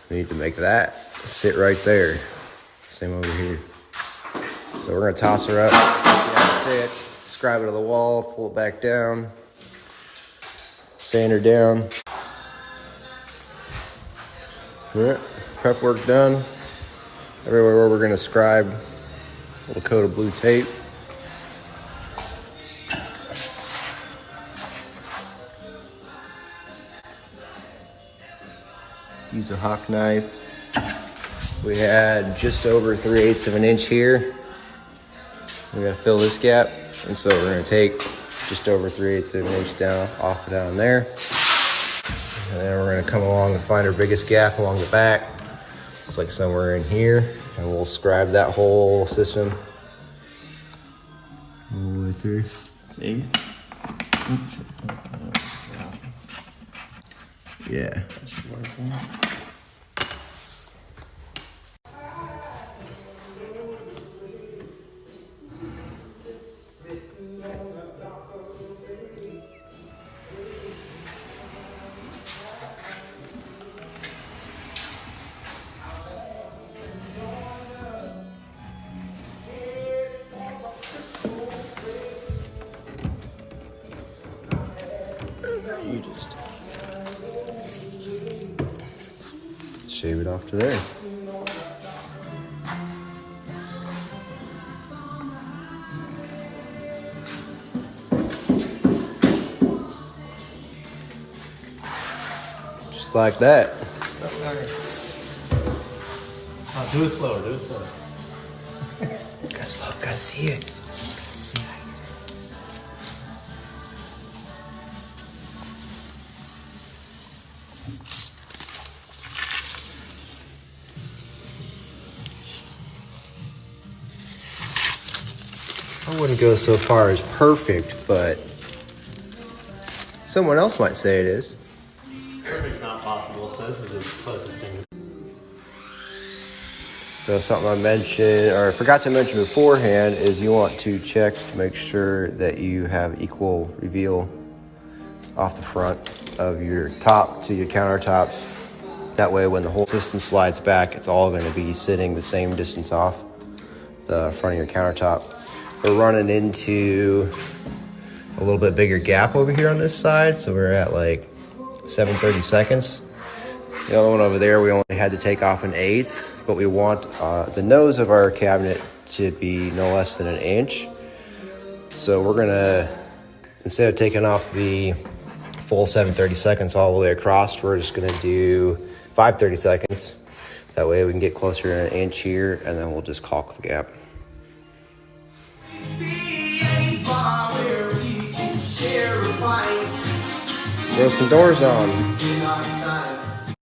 We need to make that sit right there. Same over here. So we're gonna toss her up. Sit, scribe it to the wall, pull it back down, sand her down. All right, prep work done. Everywhere we're gonna scribe a little coat of blue tape. Use a hawk knife. We had just over 3/8 of an inch here. We gotta fill this gap, and so we're gonna take just over 3/8 of an inch down, off down there. And then we're gonna come along and find our biggest gap along the back. Looks like somewhere in here, and we'll scribe that whole system all the way through. See? Yeah. That should work. You just shave it off to there. Just like that. So nice. Oh, do it slower, do it slower. Gotta slow, gotta see it. I wouldn't go so far as perfect, but someone else might say it is. Perfect's not possible, so this is the closest thing. So something I mentioned, or I forgot to mention beforehand, is you want to check to make sure that you have equal reveal off the front of your top to your countertops. That way when the whole system slides back, it's all going to be sitting the same distance off the front of your countertop. We're running into a little bit bigger gap over here on this side, so we're at like 7/30 seconds. The other one over there, we only had to take off 1/8, but we want the nose of our cabinet to be no less than 1 inch. So we're gonna, instead of taking off the full 7/30 seconds all the way across, we're just gonna do 5/30 seconds. That way we can get closer to 1 inch here, and then we'll just caulk the gap. Throw some doors on.